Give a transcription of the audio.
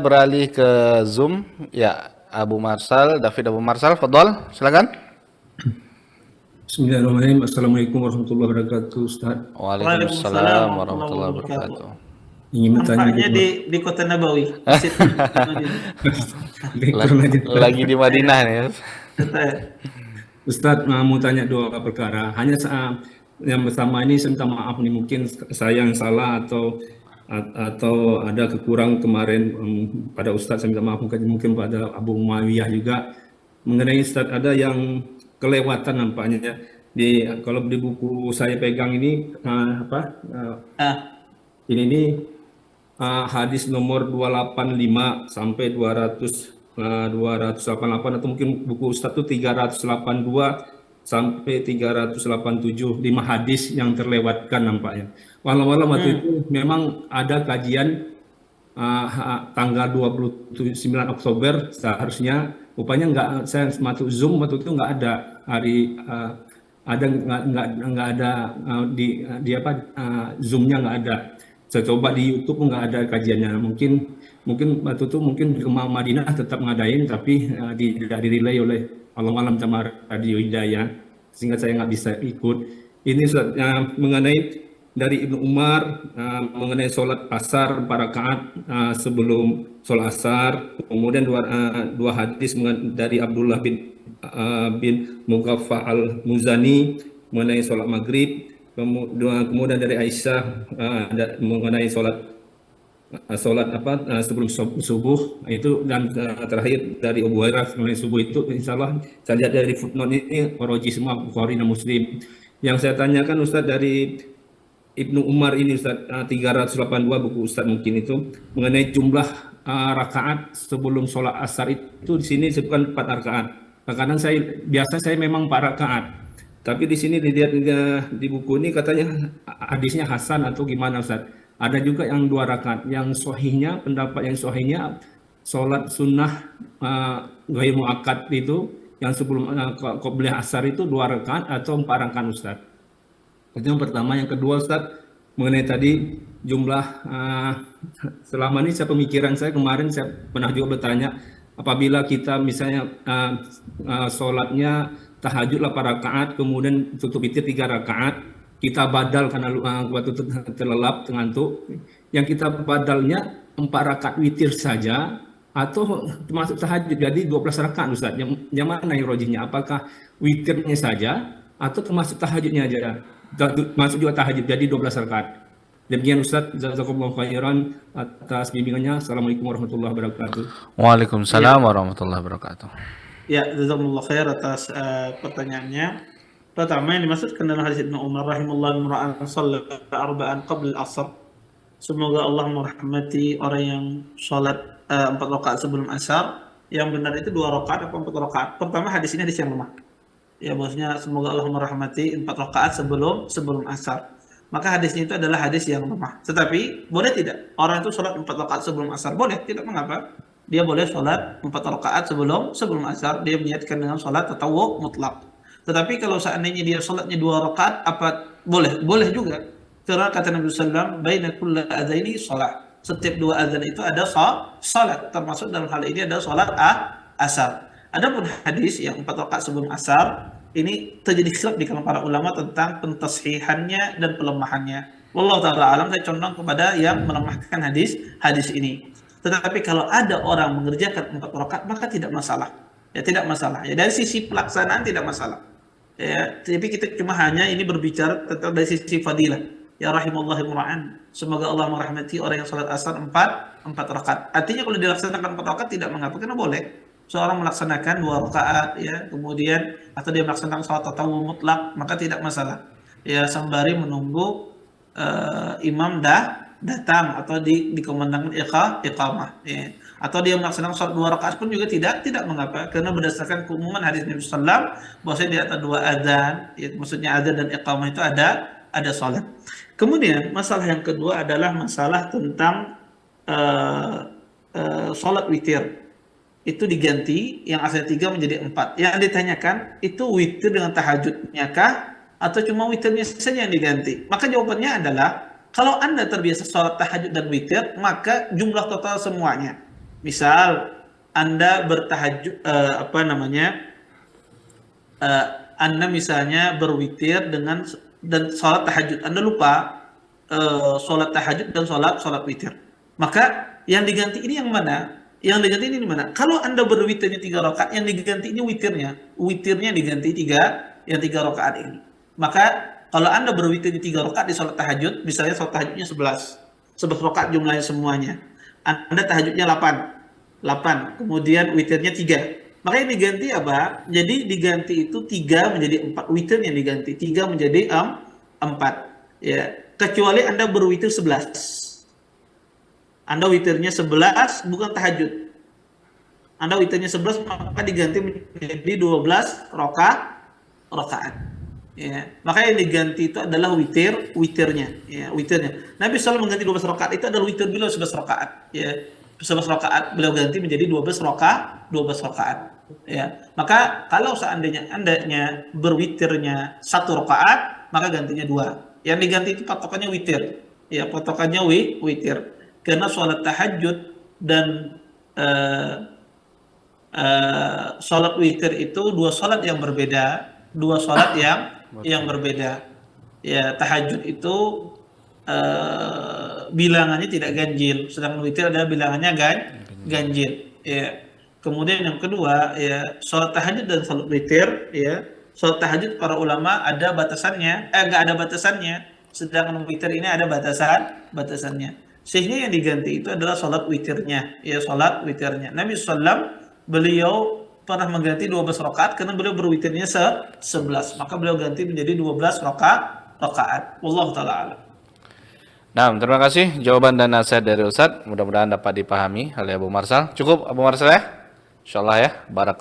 beralih ke Zoom. Ya, David Abu Marsal, fadhol, silakan. Bismillahirrahmanirrahim. Assalamualaikum warahmatullahi wabarakatuh, Ustaz. Waalaikumsalam warahmatullahi wabarakatuh. Ingin bertanya Nampaknya di Kota Nabawi, Masjid Madinah. Lagi di Madinah nih. Ustaz, mau tanya dua perkara. Hanya yang pertama ini saya minta maaf nih, mungkin saya yang salah atau ada kekurangan kemarin pada Ustaz. Saya minta maaf mungkin pada Abu Muawiyah juga mengenai Ustaz ada yang kelewatan nampaknya kalau di buku saya pegang ini ini hadis nomor 285 sampai 288 atau mungkin buku Ustaz itu 382 sampai 387, 5 hadis yang terlewatkan nampaknya. Walau waktu itu memang ada kajian tanggal 29 Oktober seharusnya, rupanya enggak, saya masuk Zoom waktu itu enggak ada hari enggak ada di Zoom-nya enggak ada. Saya coba di YouTube enggak ada kajiannya. Mungkin waktu itu mungkin di Madinah tetap ngadain tapi tidak di-relay oleh Allah sama Radio Hidayah sehingga saya nggak bisa ikut. Ini mengenai dari Ibnu Umar mengenai sholat asar 4 rakaat sebelum sholat asar, kemudian dua hadis dari Abdullah bin Mughaffal al-Muzani mengenai sholat maghrib, kemudian dari Aisyah mengenai sholat sebelum subuh itu, dan terakhir dari Abu Hurairah mengenai subuh itu. Insyaallah saya lihat dari footnote ini roji semua Bukhari dan Muslim. Yang saya tanyakan Ustaz dari Ibnu Umar ini Ustaz, 382 buku Ustaz mungkin itu mengenai jumlah rakaat sebelum sholat asar itu di sini disebutkan 4 rakaat. Kadang saya memang 4 rakaat. Tapi di sini dilihat di buku ini katanya hadisnya hasan atau gimana Ustaz? Ada juga yang 2 rakaat. Yang sahihnya, pendapat yang sahihnya sholat sunnah ghair muakkad itu yang sebelum qobliyah asar itu 2 rakaat atau 4 rakaat Ustaz. Itu yang pertama. Yang kedua Ustaz, mengenai tadi jumlah selama ini pemikiran saya kemarin saya pernah juga bertanya, apabila kita misalnya sholatnya tahajud 8 rakaat kemudian tutup witir 3 rakaat, kita badal karena waktu itu terlelap ngantuk, yang kita badalnya 4 rakaat witir saja atau termasuk tahajud jadi 12 rakaat Ustaz? Yang mana yang rojinya? Apakah witirnya saja atau termasuk tahajudnya aja? Masuk juga tahajud jadi 12 rakaat. Demikian Ustaz, jazakumullah khairan atas bimbingannya. Assalamualaikum warahmatullahi wabarakatuh. Waalaikumsalam warahmatullahi wabarakatuh. Ya, jazakumullah khair atas pertanyaannya. Pertama yang dimaksudkan dalam hadis Ibnu Umar rahimahullah imra'an shalla arba'an qabla al-'asr. Semoga Allah merahmati orang yang salat 4 rakaat sebelum asar. Yang benar itu 2 rakaat atau 4 rakaat. Pertama hadis ini hadis yang lemah. Ya, maksudnya semoga Allah merahmati 4 rakaat sebelum asar. Maka hadisnya itu adalah hadis yang lemah. Tetapi boleh tidak orang itu salat 4 rakaat sebelum asar? Boleh, tidak mengapa. Dia boleh salat 4 rakaat sebelum asar. Dia niatkan dengan salat tatawwu mutlak. Tetapi kalau seandainya dia salatnya 2 rakaat, boleh juga. Karena kata Nabi sallallahu baina kulli adzaini shalah. Setiap 2 azan itu ada salat. Termasuk dalam hal ini ada salat asar. Adapun hadis yang 4 rakaat sebelum asar ini terjadi khilaf di kalangan para ulama tentang pentashihannya dan pelemahannya. Wallahu taala alam, saya condong kepada yang melemahkan hadis ini. Tetapi kalau ada orang mengerjakan 4 rakaat maka tidak masalah. Ya, tidak masalah. Ya, dari sisi pelaksanaan tidak masalah. Ya, tapi kita cuma hanya ini berbicara tentang dari sisi fadilah. Ya rahimallahu imra'an. Semoga Allah merahmati orang yang salat asar 4 rakaat. Artinya kalau dilaksanakan 4 rakaat tidak mengapa, karena boleh seorang melaksanakan 2 rakaat ya, kemudian atau dia melaksanakan salat tatawwu mutlak, maka tidak masalah. Ya, sembari menunggu imam datang atau dikumandangkan iqamah ya. Atau dia melaksanakan sholat 2 rakaat pun juga tidak mengapa, karena berdasarkan keumuman hadis Nabi sallallahu bahwasanya di atas 2 adzan ya, maksudnya adzan dan iqamah itu ada sholat. Kemudian masalah yang kedua adalah masalah tentang sholat witir. Itu diganti yang asalnya 3 menjadi 4. Yang ditanyakan itu witir dengan tahajudnya kah atau cuma witirnya saja yang diganti? Maka jawabannya adalah kalau Anda terbiasa sholat tahajud dan witir, maka jumlah total semuanya. Misal Anda bertahajud Anda misalnya berwitir dan sholat tahajud. Anda lupa sholat tahajud dan sholat witir. Maka yang diganti ini yang mana? Yang diganti ini mana? Kalau Anda berwitirnya 3 rakaat, yang diganti ini witirnya. Witirnya diganti 3 rakaat ini. Maka kalau Anda berwitirnya 3 rakaat di sholat tahajud, misalnya sholat tahajudnya 11 rakaat jumlahnya semuanya. Anda tahajudnya 8, kemudian witirnya 3. Maka yang diganti apa? Jadi diganti itu 3 menjadi 4. Witirnya diganti 3 menjadi 4. Ya, kecuali Anda berwitir 11. Anda witirnya 11 bukan tahajud. Anda witirnya 11 maka diganti menjadi 12 rakaat. Ya, maka yang diganti itu adalah witirnya. Ya, witirnya. Nabi SAW mengganti 12 rakaat itu adalah witir beliau 11 rakaat. Ya, 11 rakaat beliau ganti menjadi 12 rakaat. Ya, maka kalau seandainya Andanya berwitirnya 1 rakaat, maka gantinya 2. Yang diganti itu patokannya witir. Ya, patokannya witir. Karena sholat tahajud dan sholat witir itu 2 sholat yang berbeda, 2 sholat yang berbeda. Ya, tahajud itu bilangannya tidak ganjil, sedangkan witir adalah bilangannya ganjil. Ya. Kemudian yang kedua, ya, sholat tahajud dan sholat witir, ya, sholat tahajud para ulama ada batasannya, nggak ada batasannya, sedangkan witir ini ada batasannya. Sehingga yang diganti itu adalah sholat witirnya, ya, sholat witirnya. Nabi SAW beliau pernah mengganti 12 rakaat karena beliau berwitirnya 11, maka beliau ganti menjadi 12 rakaat. Wallahu taala a'lam. Nah, terima kasih jawaban dan nasihat dari Ustadz. Mudah-mudahan dapat dipahami oleh Abu Marsal. Cukup Abu Marsal ya? Insyaallah ya. Barak.